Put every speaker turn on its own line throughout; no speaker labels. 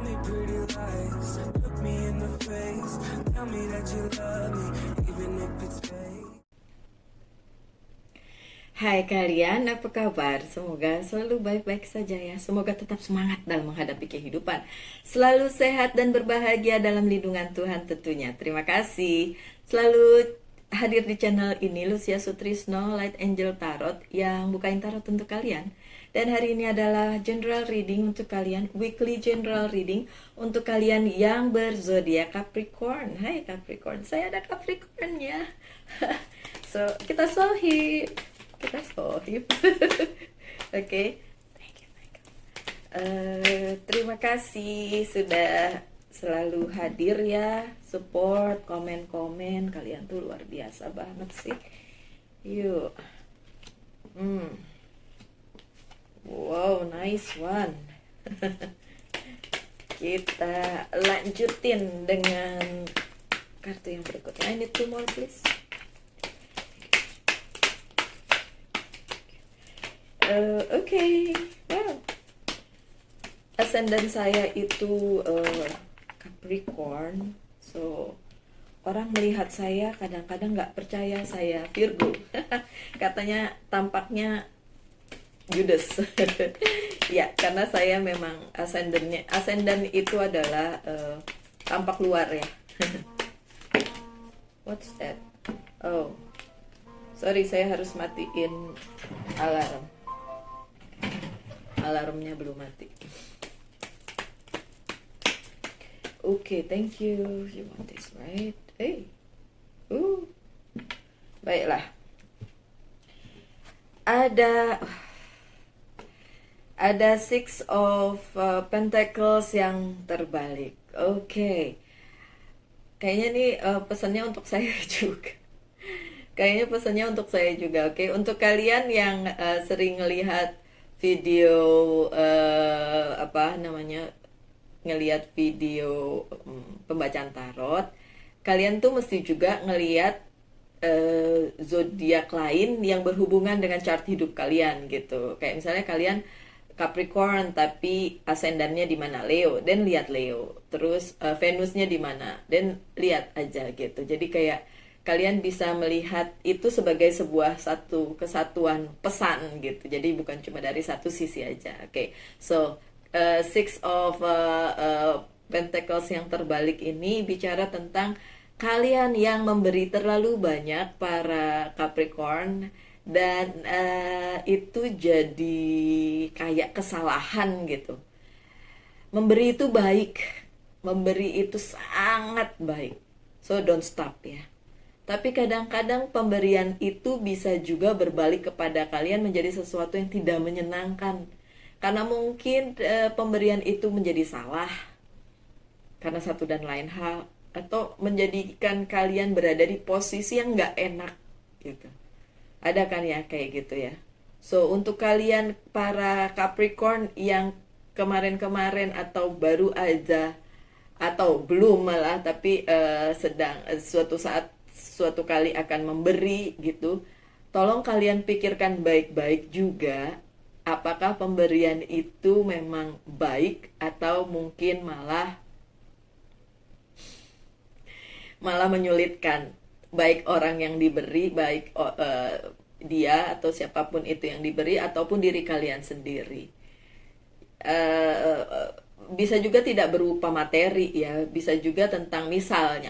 me pretty lies, look me in the face, tell me that you love me, even if it's fake.
Hai kalian, apa kabar? Semoga selalu baik-baik saja ya. Semoga tetap semangat dalam menghadapi kehidupan. Selalu sehat dan berbahagia dalam lindungan Tuhan tentunya. Terima kasih. Selalu hadir di channel ini Lucia Sutrisno, Light Angel Tarot, yang bukain tarot untuk kalian. Dan hari ini adalah general reading untuk kalian, weekly general reading untuk kalian yang berzodiak Capricorn. Hai Capricorn, saya ada Capricorn ya. So, kita sohib. Oke. Thank you. Terima kasih sudah selalu hadir ya, support, komen-komen. Kalian tuh luar biasa banget sih. Yuk. Wow, nice one. Kita lanjutin dengan kartu yang berikutnya. I need two more please. Oke. Wow. Ascendant saya itu Capricorn. So, orang melihat saya kadang-kadang nggak percaya saya Virgo. Katanya tampaknya Judas. Ya, karena saya memang ascendant itu adalah tampak luar ya. What's that? Oh, sorry, saya harus matiin alarm. Alarmnya belum mati. Oke, thank you. You want this, right? Hey. Baiklah. Ada Six of Pentacles yang terbalik. Oke. Kayaknya nih pesannya untuk saya juga. Oke, untuk kalian yang sering ngelihat video ngelihat video pembacaan tarot, kalian tuh mesti juga ngelihat zodiak lain yang berhubungan dengan chart hidup kalian gitu. Kayak misalnya kalian Capricorn tapi ascendannya di mana, Leo, dan lihat Leo. Terus Venusnya di mana, dan lihat aja gitu. Jadi kayak kalian bisa melihat itu sebagai sebuah satu kesatuan pesan gitu. Jadi bukan cuma dari satu sisi aja. Oke. So, Six of Pentacles yang terbalik ini bicara tentang kalian yang memberi terlalu banyak, para Capricorn, dan itu jadi kayak kesalahan gitu. Memberi itu baik. Memberi itu sangat baik. So, don't stop ya. Tapi kadang-kadang pemberian itu bisa juga berbalik kepada kalian menjadi sesuatu yang tidak menyenangkan. Karena mungkin pemberian itu menjadi salah karena satu dan lain hal, atau menjadikan kalian berada di posisi yang nggak enak gitu. Ada kan ya kayak gitu ya. So, untuk kalian para Capricorn yang kemarin-kemarin atau baru aja atau belum malah, tapi sedang suatu kali akan memberi gitu, tolong kalian pikirkan baik-baik juga apakah pemberian itu memang baik atau mungkin malah menyulitkan, baik orang yang diberi, baik dia atau siapapun itu yang diberi, ataupun diri kalian sendiri. Bisa juga tidak berupa materi ya, bisa juga tentang misalnya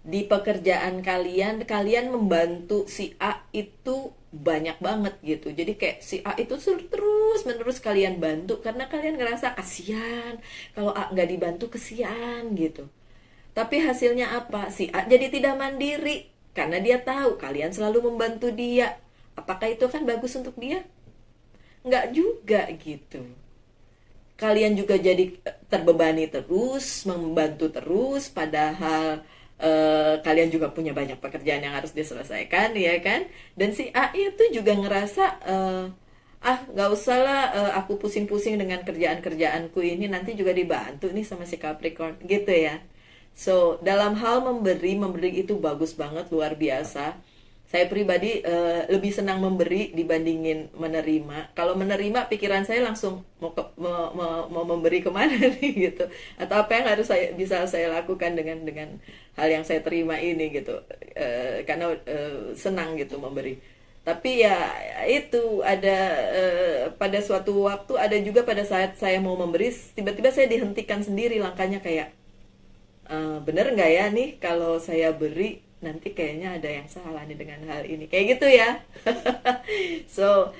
di pekerjaan kalian membantu si A itu banyak banget gitu. Jadi kayak si A itu terus menerus kalian bantu karena kalian ngerasa kasihan kalau A nggak dibantu, kesian gitu. Tapi hasilnya apa? Si A jadi tidak mandiri karena dia tahu kalian selalu membantu dia. Apakah itu kan bagus untuk dia? Nggak juga gitu. Kalian juga jadi terbebani terus, membantu terus, padahal kalian juga punya banyak pekerjaan yang harus diselesaikan ya kan. Dan si A itu juga ngerasa nggak usah lah aku pusing-pusing dengan kerjaan-kerjaanku ini, nanti juga dibantu nih sama si Capricorn gitu ya. So, dalam hal memberi itu bagus banget, luar biasa. Saya pribadi lebih senang memberi dibandingin menerima. Kalau menerima, pikiran saya langsung mau memberi kemana nih gitu, atau apa yang harus bisa saya lakukan dengan hal yang saya terima ini gitu. Karena senang gitu memberi. Tapi ya itu ada pada suatu waktu, ada juga pada saat saya mau memberi, tiba-tiba saya dihentikan sendiri langkahnya, kayak bener nggak ya nih kalau saya beri, nanti kayaknya ada yang salah nih dengan hal ini, kayak gitu ya. So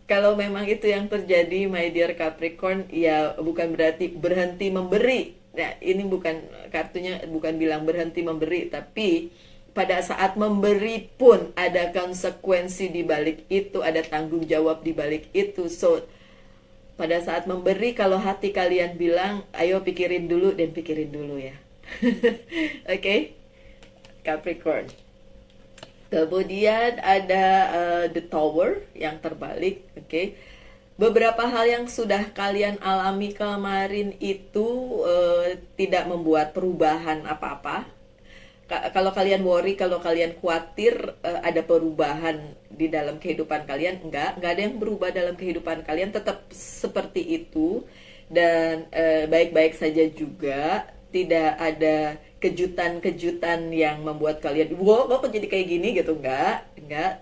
kalau memang itu yang terjadi, my dear Capricorn, ya bukan berarti berhenti memberi. Nah, ini bukan, kartunya bukan bilang berhenti memberi, tapi pada saat memberi pun ada konsekuensi di balik itu, ada tanggung jawab di balik itu. So pada saat memberi, kalau hati kalian bilang, ayo pikirin dulu, dan pikirin dulu ya. Oke, Capricorn. Kemudian ada the Tower yang terbalik. Oke. Beberapa hal yang sudah kalian alami kemarin itu tidak membuat perubahan apa-apa. Kalau kalian worry, kalau kalian khawatir ada perubahan di dalam kehidupan kalian, enggak ada yang berubah dalam kehidupan kalian, tetap seperti itu, dan baik-baik saja juga. Tidak ada kejutan-kejutan yang membuat kalian, wow, kok jadi kayak gini gitu, enggak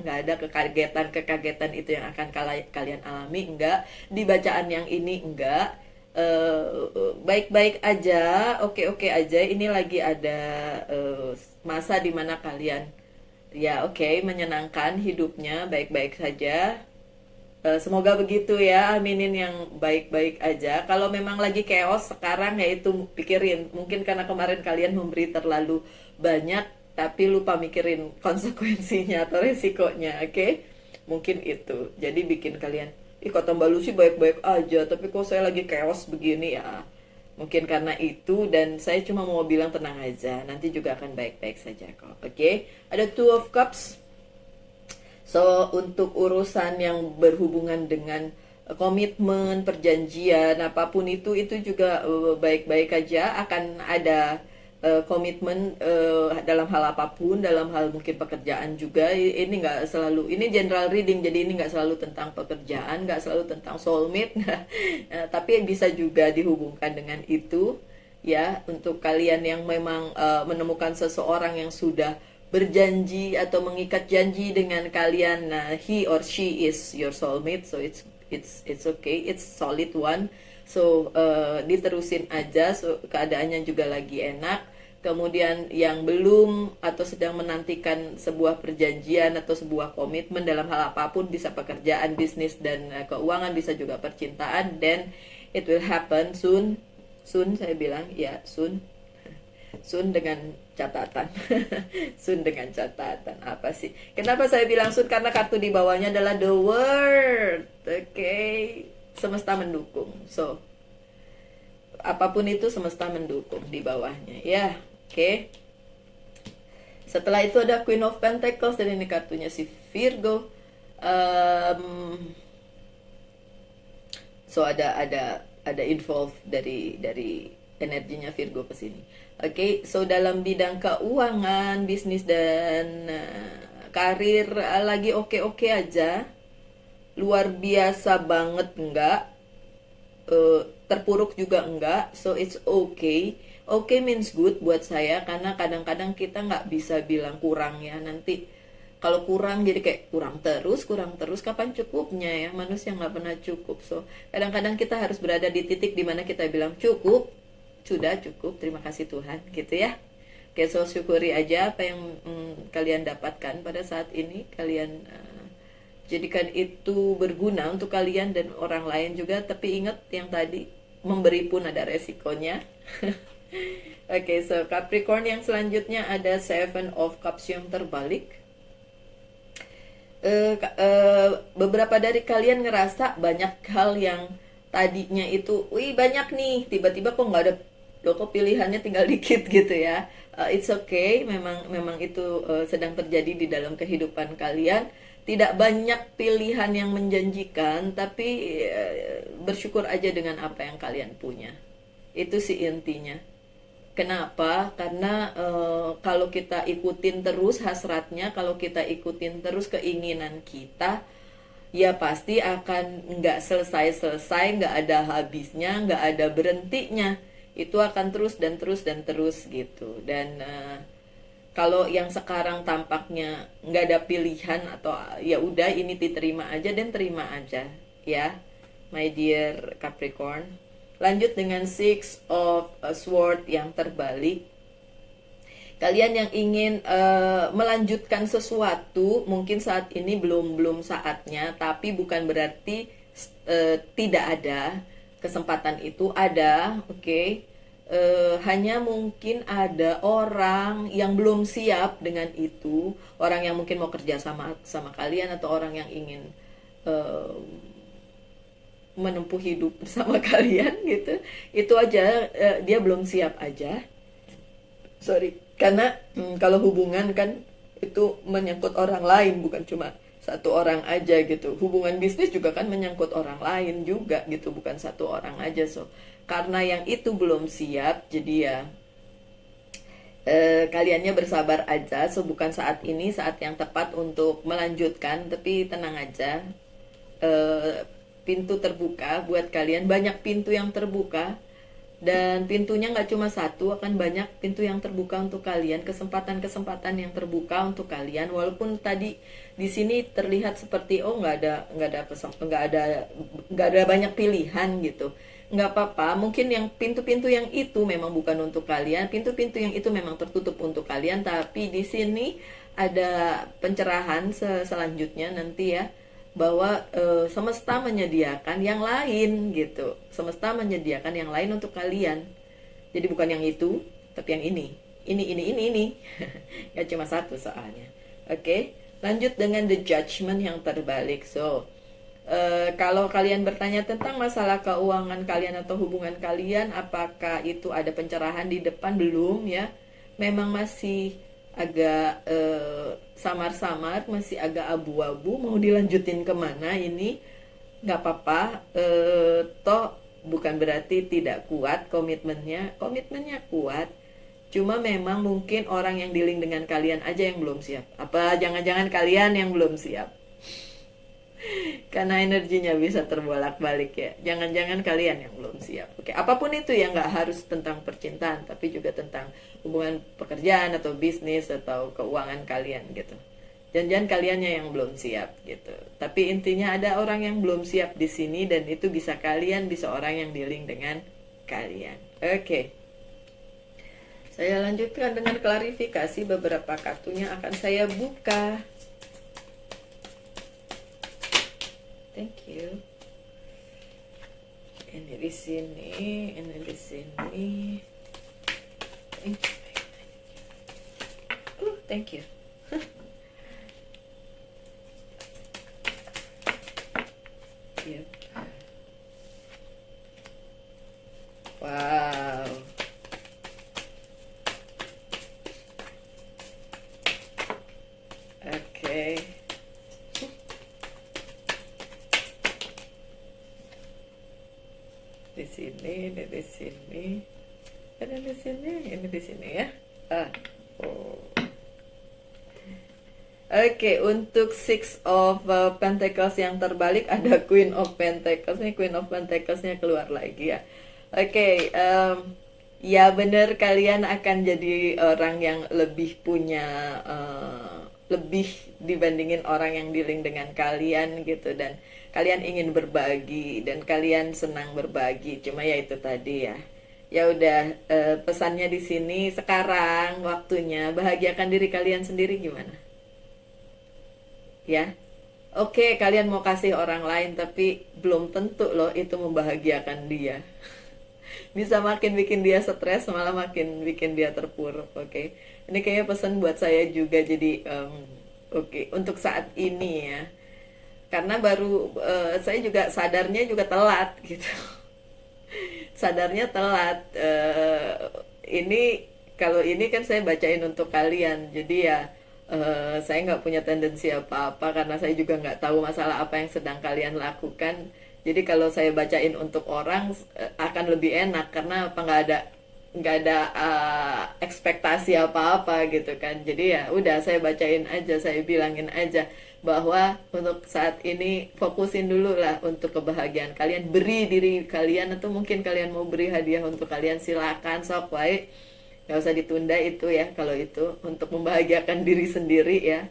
ada kekagetan itu yang akan kalian alami, enggak. Di bacaan yang ini enggak, baik-baik aja, oke aja. Ini lagi ada masa dimana kalian ya menyenangkan hidupnya, baik-baik saja. Semoga begitu ya, aminin yang baik-baik aja. Kalau memang lagi chaos sekarang, ya itu pikirin, mungkin karena kemarin kalian memberi terlalu banyak tapi lupa mikirin konsekuensinya atau resikonya, oke? Mungkin itu, jadi bikin kalian, ih kata Mbak Lucy baik-baik aja, tapi kok saya lagi chaos begini ya. Mungkin karena itu, dan saya cuma mau bilang tenang aja, nanti juga akan baik-baik saja kok, oke? Ada Two of Cups. So untuk urusan yang berhubungan dengan komitmen, perjanjian, apapun itu juga baik-baik aja. Akan ada komitmen dalam hal apapun, dalam hal mungkin pekerjaan juga. Ini nggak selalu, ini general reading, jadi ini nggak selalu tentang pekerjaan, nggak selalu tentang soulmate, tapi bisa juga dihubungkan dengan itu ya. Untuk kalian yang memang menemukan seseorang yang sudah berjanji atau mengikat janji dengan kalian, he or she is your soulmate, so it's okay, it's solid one. So diterusin aja, so keadaannya juga lagi enak. Kemudian yang belum atau sedang menantikan sebuah perjanjian atau sebuah komitmen dalam hal apapun, bisa pekerjaan, bisnis, dan keuangan, bisa juga percintaan, then it will happen soon. Saya bilang ya soon dengan catatan. Sun dengan catatan, apa sih? Kenapa saya bilang sun? Karena kartu di bawahnya adalah the world. Oke. Semesta mendukung. So apapun itu semesta mendukung di bawahnya ya. Oke. Setelah itu ada Queen of Pentacles, dan ini kartunya si Virgo. So ada involve dari energinya Virgo ke sini. Oke, so dalam bidang keuangan, bisnis, dan karir lagi oke aja. Luar biasa banget enggak. Terpuruk juga enggak. So it's okay. Okay means good buat saya, karena kadang-kadang kita nggak bisa bilang kurang ya. Nanti kalau kurang jadi kayak kurang terus, kapan cukupnya ya? Manusia nggak pernah cukup. So kadang-kadang kita harus berada di titik dimana kita bilang cukup. Sudah cukup, terima kasih Tuhan, gitu ya. Oke, so syukuri aja apa yang kalian dapatkan pada saat ini. Kalian jadikan itu berguna untuk kalian dan orang lain juga. Tapi ingat yang tadi, memberi pun ada resikonya. Oke, so Capricorn yang selanjutnya ada Seven of Cups yang terbalik. Beberapa dari kalian ngerasa banyak hal yang tadinya itu, wih banyak nih, tiba-tiba kok nggak ada, kok pilihannya tinggal dikit gitu ya. It's okay, memang itu sedang terjadi di dalam kehidupan kalian. Tidak banyak pilihan yang menjanjikan, tapi bersyukur aja dengan apa yang kalian punya. Itu sih intinya. Kenapa? Karena kalau kita ikutin terus hasratnya, kalau kita ikutin terus keinginan kita, ya pasti akan nggak selesai-selesai, nggak ada habisnya, nggak ada berhentinya. Itu akan terus dan terus dan terus gitu. Dan kalau yang sekarang tampaknya nggak ada pilihan atau ya udah ini diterima aja dan terima aja ya, my dear Capricorn. Lanjut dengan Six of Sword yang terbalik. Kalian yang ingin melanjutkan sesuatu, mungkin saat ini belum saatnya, tapi bukan berarti tidak ada kesempatan itu, ada, oke. Hanya mungkin ada orang yang belum siap dengan itu, orang yang mungkin mau kerja sama kalian, atau orang yang ingin menempuh hidup bersama kalian gitu. Itu aja dia belum siap aja. Sorry, karena kalau hubungan kan itu menyangkut orang lain, bukan cuma satu orang aja gitu. Hubungan bisnis juga kan menyangkut orang lain juga gitu, bukan satu orang aja. So karena yang itu belum siap, jadi ya kaliannya bersabar aja. So bukan saat ini saat yang tepat untuk melanjutkan, tapi tenang aja. Pintu terbuka buat kalian, banyak pintu yang terbuka, dan pintunya nggak cuma satu, akan banyak pintu yang terbuka untuk kalian, kesempatan-kesempatan yang terbuka untuk kalian. Walaupun tadi di sini terlihat seperti nggak ada banyak pilihan gitu, nggak apa-apa. Mungkin yang pintu-pintu yang itu memang bukan untuk kalian, pintu-pintu yang itu memang tertutup untuk kalian, tapi di sini ada pencerahan selanjutnya nanti ya, bahwa semesta menyediakan yang lain gitu. Semesta menyediakan yang lain untuk kalian. Jadi bukan yang itu, tapi yang ini. Ini. Gak cuma satu soalnya. Oke, lanjut dengan The Judgment yang terbalik. So, kalau kalian bertanya tentang masalah keuangan kalian atau hubungan kalian, apakah itu ada pencerahan di depan? Belum ya. Memang masih agak samar-samar, masih agak abu-abu, mau dilanjutin kemana ini. Nggak apa-apa, toh bukan berarti tidak kuat komitmennya kuat, cuma memang mungkin orang yang dealing dengan kalian aja yang belum siap. Apa jangan-jangan kalian yang belum siap? Karena energinya bisa terbolak-balik ya. Jangan-jangan kalian yang belum siap. Oke, apapun itu ya, nggak harus tentang percintaan, tapi juga tentang hubungan pekerjaan atau bisnis atau keuangan kalian gitu. Jangan-jangan kaliannya yang belum siap gitu. Tapi intinya ada orang yang belum siap di sini, dan itu bisa kalian, bisa orang yang dealing dengan kalian. Oke. Saya lanjutkan dengan klarifikasi beberapa kartunya akan saya buka. Thank you. Ini di sini, ini di sini. Thank you. Thank you. Yep. Wow. Okay. Di sini, ini di sini, ini di sini, ini di sini ya. Oke, untuk Six of Pentacles yang terbalik ada Queen of Pentacles. Nih Queen of Pentacles-nya keluar lagi ya. Oke, ya benar, kalian akan jadi orang yang lebih punya lebih dibandingin orang yang dealing dengan kalian gitu, dan kalian ingin berbagi dan kalian senang berbagi. Cuma ya itu tadi ya. Ya udah, pesannya di sini sekarang waktunya bahagiakan diri kalian sendiri. Gimana? Ya. Oke, kalian mau kasih orang lain, tapi belum tentu loh itu membahagiakan dia. Bisa makin bikin dia stres, malah makin bikin dia terpuruk. Oke. Ini kayaknya pesan buat saya juga. Jadi oke, untuk saat ini ya. Karena baru saya juga sadarnya juga telat gitu. Sadarnya telat. Ini kalau ini kan saya bacain untuk kalian, jadi ya saya nggak punya tendensi apa-apa, karena saya juga nggak tahu masalah apa yang sedang kalian lakukan. Jadi kalau saya bacain untuk orang akan lebih enak, karena apa, nggak ada nggak ada ekspektasi apa-apa gitu kan. Jadi ya udah saya bacain aja, saya bilangin aja bahwa untuk saat ini fokusin dulu lah untuk kebahagiaan kalian, beri diri kalian, atau mungkin kalian mau beri hadiah untuk kalian, silakan sok wae, nggak usah ditunda itu ya. Kalau itu untuk membahagiakan diri sendiri ya,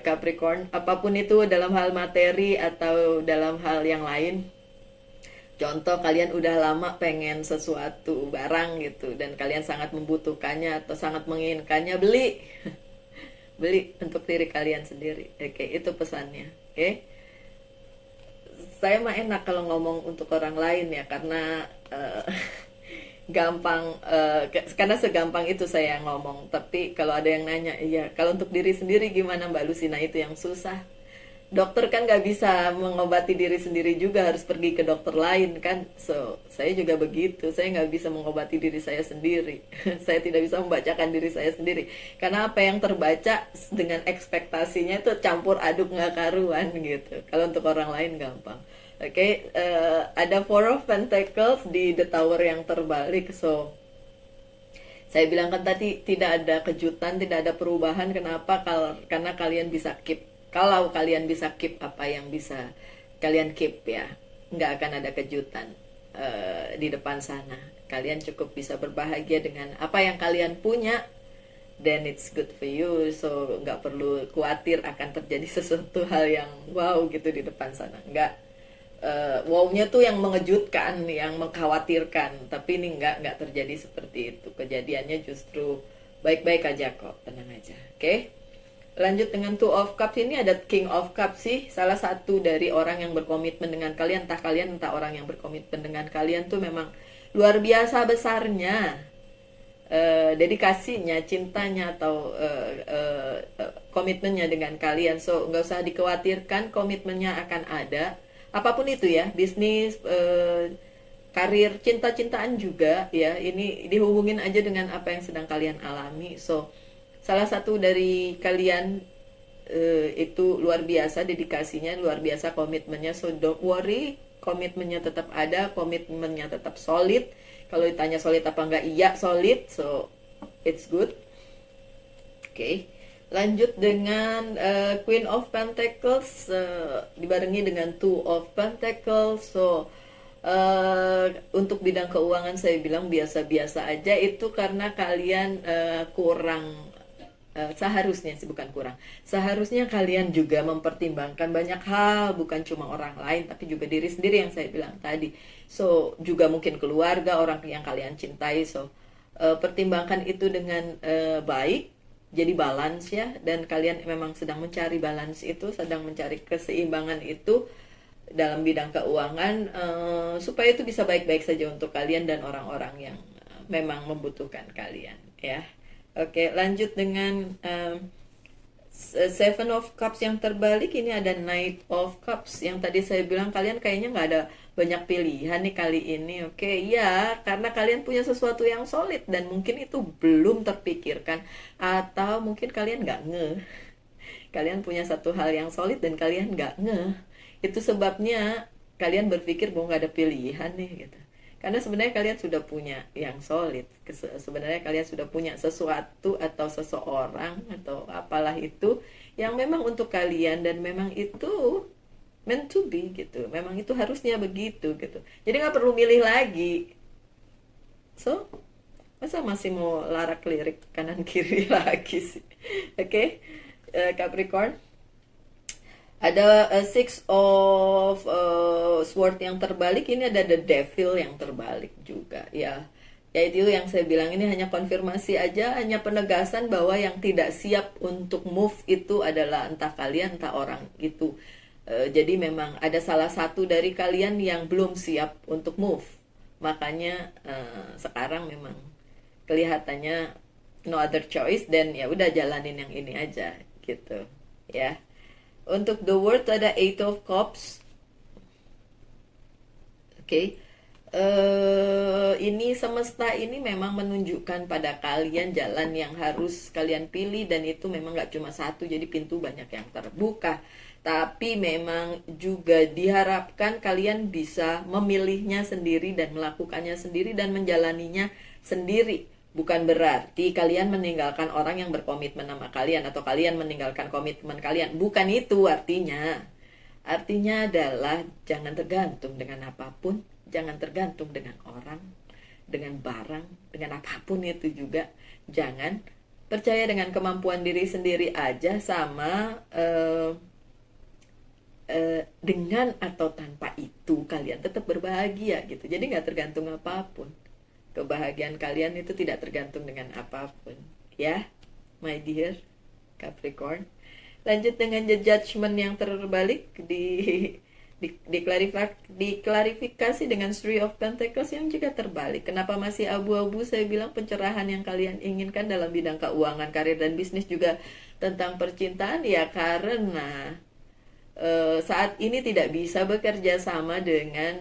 Capricorn, apapun itu dalam hal materi atau dalam hal yang lain. Contoh kalian udah lama pengen sesuatu barang gitu dan kalian sangat membutuhkannya atau sangat menginginkannya, beli. Beli untuk diri kalian sendiri. Oke, itu pesannya. Oke. Saya mah enak kalau ngomong untuk orang lain ya, karena gampang, karena segampang itu saya ngomong. Tapi kalau ada yang nanya, iya, kalau untuk diri sendiri gimana Mbak Lucy? Nah, itu yang susah. Dokter kan nggak bisa mengobati diri sendiri juga, harus pergi ke dokter lain kan. So saya juga begitu, saya nggak bisa mengobati diri saya sendiri. Saya tidak bisa membacakan diri saya sendiri, karena apa yang terbaca dengan ekspektasinya itu campur aduk nggak karuan gitu. Kalau untuk orang lain gampang. Oke, ada Four of Pentacles di The Tower yang terbalik. So saya bilang kan tadi, tidak ada kejutan, tidak ada perubahan. Kenapa? Karena kalian bisa keep. Kalau kalian bisa keep apa yang bisa kalian keep ya, nggak akan ada kejutan di depan sana. Kalian cukup bisa berbahagia dengan apa yang kalian punya, then it's good for you. So nggak perlu khawatir akan terjadi sesuatu hal yang wow gitu di depan sana. Nggak, wow-nya tuh yang mengejutkan, yang mengkhawatirkan. Tapi ini nggak terjadi seperti itu. Kejadiannya justru baik-baik aja kok, tenang aja. Oke? Lanjut dengan Two of Cups, ini ada King of Cups sih. Salah satu dari orang yang berkomitmen dengan kalian, entah kalian entah orang yang berkomitmen dengan kalian tuh memang luar biasa besarnya dedikasinya, cintanya atau komitmennya dengan kalian. So nggak usah dikhawatirkan, komitmennya akan ada. Apapun itu ya, bisnis, karir, cinta-cintaan juga ya. Ini dihubungin aja dengan apa yang sedang kalian alami. So salah satu dari kalian itu luar biasa dedikasinya, luar biasa komitmennya. So don't worry, komitmennya tetap ada, komitmennya tetap solid. Kalau ditanya solid apa enggak, iya solid. So it's good. Oke. Lanjut dengan Queen of Pentacles dibarengi dengan Two of Pentacles. So untuk bidang keuangan saya bilang biasa-biasa aja, itu karena kalian kurang. Seharusnya sih, bukan kurang, seharusnya kalian juga mempertimbangkan banyak hal, bukan cuma orang lain tapi juga diri sendiri yang saya bilang tadi. So juga mungkin keluarga, orang yang kalian cintai. So pertimbangkan itu dengan baik, jadi balance ya. Dan kalian memang sedang mencari balance itu, sedang mencari keseimbangan itu dalam bidang keuangan, supaya itu bisa baik-baik saja untuk kalian dan orang-orang yang memang membutuhkan kalian ya. Oke, lanjut dengan Seven of Cups yang terbalik. Ini ada Knight of Cups. Yang tadi saya bilang kalian kayaknya nggak ada banyak pilihan nih kali ini. Oke, ya, karena kalian punya sesuatu yang solid dan mungkin itu belum terpikirkan, atau mungkin kalian nggak ngeh. Kalian punya satu hal yang solid dan kalian nggak ngeh. Itu sebabnya kalian berpikir bahwa nggak ada pilihan nih gitu. Karena sebenarnya kalian sudah punya yang solid. Sebenarnya kalian sudah punya sesuatu atau seseorang atau apalah itu yang memang untuk kalian, dan memang itu meant to be gitu. Memang itu harusnya begitu gitu. Jadi nggak perlu milih lagi. So, masa masih mau larak lirik kanan kiri lagi sih? Oke, Capricorn. Ada Six of Sword yang terbalik. Ini ada The Devil yang terbalik juga ya. Ya itu yang saya bilang, ini hanya konfirmasi aja, hanya penegasan bahwa yang tidak siap untuk move itu adalah entah kalian entah orang itu. Jadi memang ada salah satu dari kalian yang belum siap untuk move. Makanya sekarang memang kelihatannya no other choice, dan ya udah jalanin yang ini aja gitu ya. Untuk the world ada Eight of Cups. Oke. Ini semesta ini memang menunjukkan pada kalian jalan yang harus kalian pilih, dan itu memang gak cuma satu, jadi pintu banyak yang terbuka. Tapi memang juga diharapkan kalian bisa memilihnya sendiri dan melakukannya sendiri dan menjalaninya sendiri. Bukan berarti kalian meninggalkan orang yang berkomitmen sama kalian atau kalian meninggalkan komitmen kalian. Bukan itu artinya. Artinya adalah jangan tergantung dengan apapun, jangan tergantung dengan orang, dengan barang, dengan apapun itu juga. Jangan percaya dengan kemampuan diri sendiri aja sama dengan atau tanpa itu kalian tetap berbahagia gitu. Jadi nggak tergantung apapun. Kebahagiaan kalian itu tidak tergantung dengan apapun. Ya, my dear Capricorn. Lanjut dengan the judgment yang terbalik diklarifikasi dengan Three of Pentacles yang juga terbalik. Kenapa masih abu-abu? Saya bilang pencerahan yang kalian inginkan dalam bidang keuangan, karir dan bisnis juga tentang percintaan ya karena saat ini tidak bisa bekerja sama dengan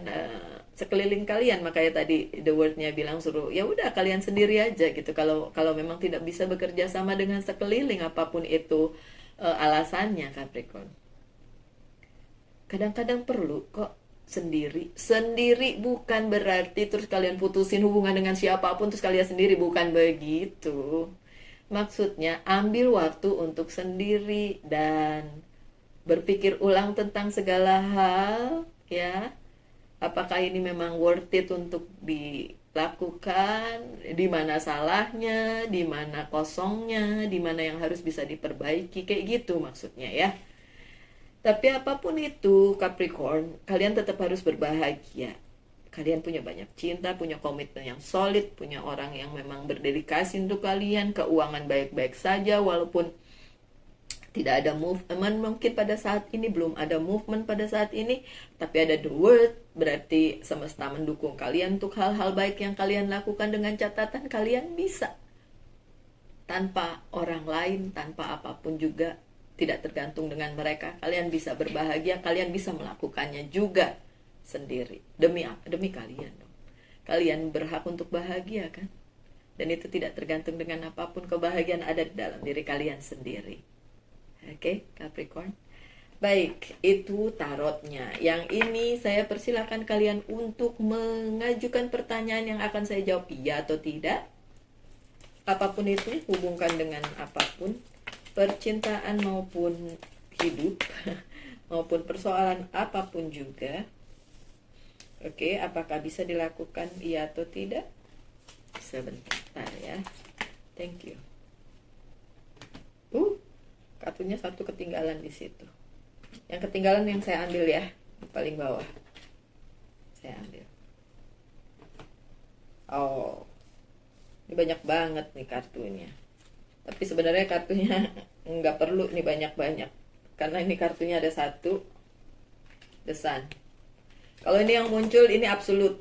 sekeliling kalian. Makanya tadi the wordnya bilang suruh ya udah kalian sendiri aja gitu. Kalau memang tidak bisa bekerja sama dengan sekeliling apapun itu alasannya Capricorn. Kadang-kadang perlu kok sendiri bukan berarti terus kalian putusin hubungan dengan siapapun terus kalian sendiri, bukan begitu. Maksudnya ambil waktu untuk sendiri dan berpikir ulang tentang segala hal ya. Apakah ini memang worth it untuk dilakukan? Di mana salahnya? Di mana kosongnya? Di mana yang harus bisa diperbaiki? Kayak gitu maksudnya ya. Tapi apapun itu Capricorn, kalian tetap harus berbahagia. Kalian punya banyak cinta, punya komitmen yang solid, punya orang yang memang berdedikasi untuk kalian, keuangan baik-baik saja walaupun tidak ada movement mungkin pada saat ini, belum ada movement pada saat ini, tapi ada the word, berarti semesta mendukung kalian untuk hal-hal baik yang kalian lakukan dengan catatan kalian bisa. Tanpa orang lain, tanpa apapun juga, tidak tergantung dengan mereka, kalian bisa berbahagia, kalian bisa melakukannya juga sendiri. Demi kalian dong. Kalian berhak untuk bahagia kan? Dan itu tidak tergantung dengan apapun, kebahagiaan ada di dalam diri kalian sendiri. Oke, Capricorn. Baik, itu tarotnya. Yang ini saya persilahkan kalian untuk mengajukan pertanyaan yang akan saya jawab iya atau tidak. Apapun itu, hubungkan dengan apapun, percintaan maupun hidup, maupun persoalan apapun juga. Oke, apakah bisa dilakukan iya atau tidak? Sebentar ya. Thank you. Kartunya satu ketinggalan di situ. Yang ketinggalan yang saya ambil ya, di paling bawah. Saya ambil. Oh, ini banyak banget nih kartunya. Tapi sebenarnya kartunya nggak perlu nih banyak-banyak. Karena ini kartunya ada satu. The Sun. Kalau ini yang muncul, ini absolut.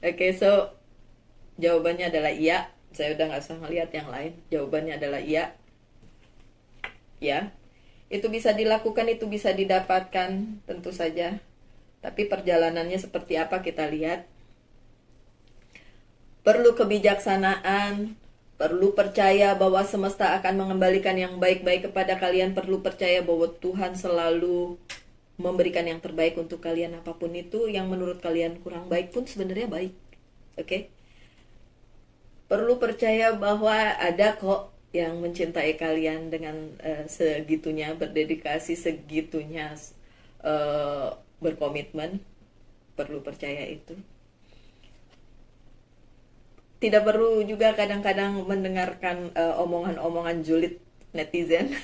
Oke, so jawabannya adalah iya. Saya udah nggak usah ngeliat yang lain. Jawabannya adalah iya. Ya, itu bisa dilakukan, itu bisa didapatkan tentu saja. Tapi perjalanannya seperti apa kita lihat. Perlu kebijaksanaan, perlu percaya bahwa semesta akan mengembalikan yang baik-baik kepada kalian, perlu percaya bahwa Tuhan selalu memberikan yang terbaik untuk kalian. Apapun itu yang menurut kalian kurang baik pun sebenarnya baik. Oke? Perlu percaya bahwa ada kok yang mencintai kalian dengan segitunya, berdedikasi segitunya, berkomitmen. Perlu percaya itu. Tidak perlu juga kadang-kadang mendengarkan omongan-omongan julid netizen.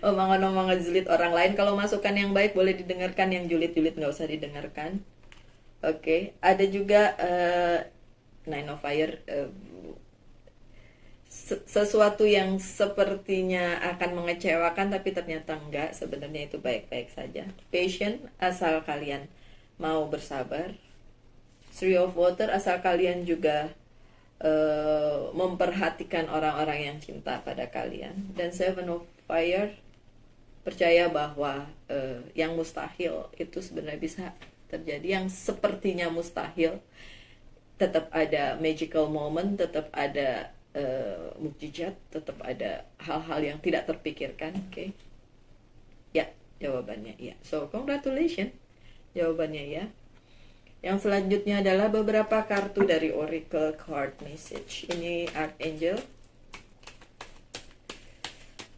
Omongan-omongan julid orang lain. Kalau masukan yang baik boleh didengarkan, yang julid-julid nggak usah didengarkan. Oke, ada juga Nine of Fire, sesuatu yang sepertinya akan mengecewakan tapi ternyata enggak, sebenarnya itu baik-baik saja. Patient, asal kalian mau bersabar. Three of Water, asal kalian juga memperhatikan orang-orang yang cinta pada kalian. Dan Seven of Fire, percaya bahwa yang mustahil itu sebenarnya bisa terjadi. Yang sepertinya mustahil, tetap ada magical moment, tetap ada mukjizat, tetap ada hal-hal yang tidak terpikirkan. Oke. Ya, jawabannya ya. So, congratulations. Jawabannya ya. Yang selanjutnya adalah beberapa kartu dari Oracle Card Message. Ini Archangel.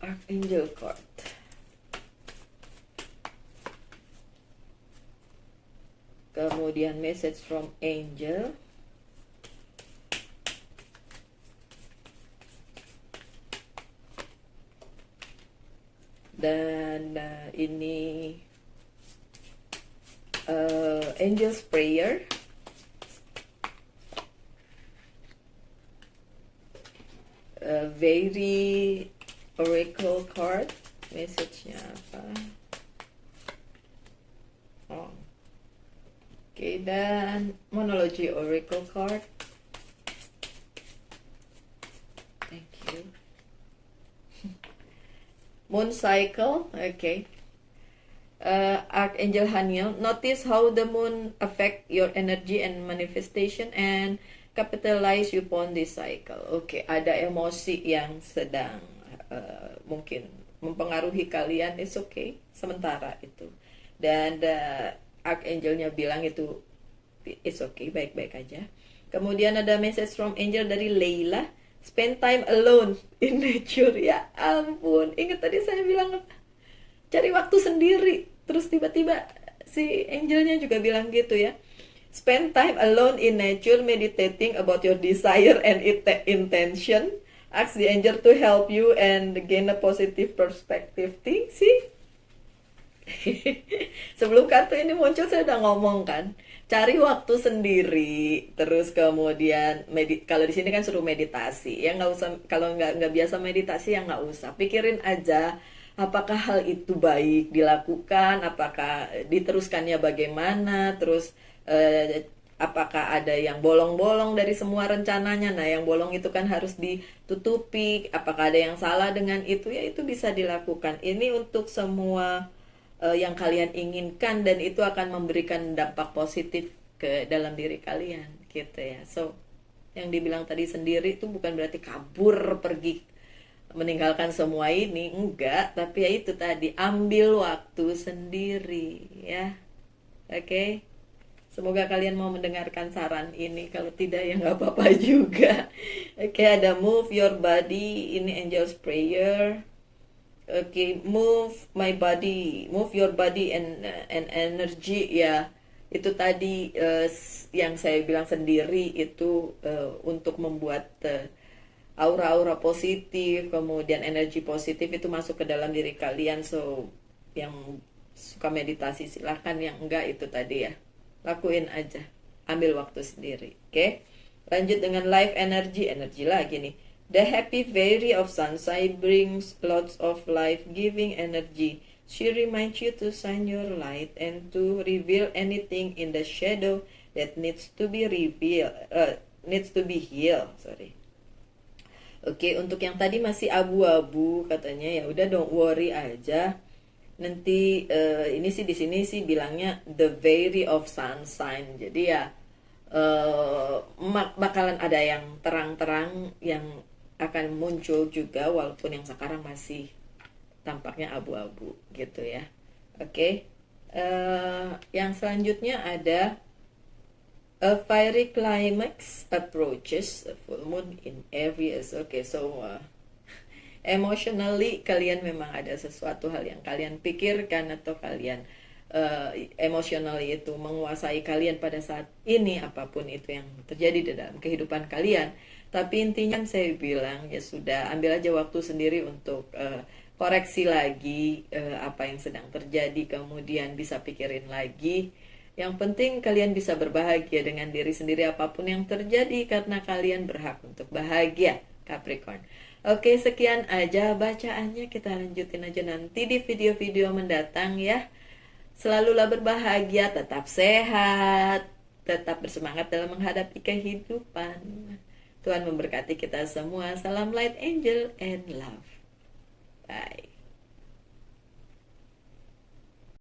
Archangel card. Kemudian message from angel. Dan ini angel's prayer. Very oracle card. Message-nya apa? Oh. Oke, dan monology oracle card. Thank you. Moon cycle. Okay. Archangel Haniel, notice how the moon affect your energy and manifestation and capitalize upon this cycle. Oke, ada emosi yang sedang mungkin mempengaruhi kalian, it's okay, sementara itu. Dan Archangelnya bilang itu it's okay, baik-baik aja. Kemudian ada message from angel dari Leila, spend time alone in nature. Ya ampun, ingat tadi saya bilang cari waktu sendiri. Terus tiba-tiba si angelnya juga bilang gitu ya. Spend time alone in nature, meditating about your desire and intention. Ask the angel to help you and gain a positive perspective. See? Sebelum kartu ini muncul saya udah ngomong kan, cari waktu sendiri, terus kemudian kalau di sini kan suruh meditasi, ya nggak usah, kalau nggak biasa meditasi ya nggak usah, pikirin aja apakah hal itu baik dilakukan, apakah diteruskannya bagaimana, terus apakah ada yang bolong-bolong dari semua rencananya. Nah, yang bolong itu kan harus ditutupi. Apakah ada yang salah dengan itu? Ya, itu bisa dilakukan. Ini untuk semua yang kalian inginkan, dan itu akan memberikan dampak positif ke dalam diri kalian, gitu ya. So, yang dibilang tadi sendiri itu bukan berarti kabur pergi meninggalkan semua ini, enggak. Tapi ya itu tadi, ambil waktu sendiri, ya. Oke. Semoga kalian mau mendengarkan saran ini. Kalau tidak ya nggak apa-apa juga. Oke, ada move your body. Ini angel's prayer. Oke, move my body. Move your body and energy. Ya, itu tadi yang saya bilang sendiri itu untuk membuat aura-aura positif, kemudian energi positif itu masuk ke dalam diri kalian. So, yang suka meditasi silahkan, yang enggak itu tadi ya, lakuin aja, ambil waktu sendiri. Oke. Lanjut dengan life energy lagi nih. The happy fairy of sunshine brings lots of life giving energy. She reminds you to shine your light and to reveal anything in the shadow that needs to be healed. Oke, untuk yang tadi masih abu-abu katanya, ya udah don't worry aja. Nanti ini sih di sini sih bilangnya the fairy of sunshine. Jadi ya bakalan ada yang terang-terang yang akan muncul juga, walaupun yang sekarang masih tampaknya abu-abu gitu ya. Oke. Yang selanjutnya ada a fiery climax approaches a full moon in Aries. Oke, so emotionally kalian memang ada sesuatu hal yang kalian pikirkan atau kalian emotionally itu menguasai kalian pada saat ini, apapun itu yang terjadi di dalam kehidupan kalian. Tapi intinya saya bilang ya sudah, ambil aja waktu sendiri untuk koreksi lagi apa yang sedang terjadi, kemudian bisa pikirin lagi. Yang penting kalian bisa berbahagia dengan diri sendiri apapun yang terjadi, karena kalian berhak untuk bahagia, Capricorn. Oke, sekian aja bacaannya. Kita lanjutin aja nanti di video-video mendatang ya. Selalulah berbahagia, tetap sehat, tetap bersemangat dalam menghadapi kehidupan. Tuhan memberkati kita semua. Salam light angel and love. Bye.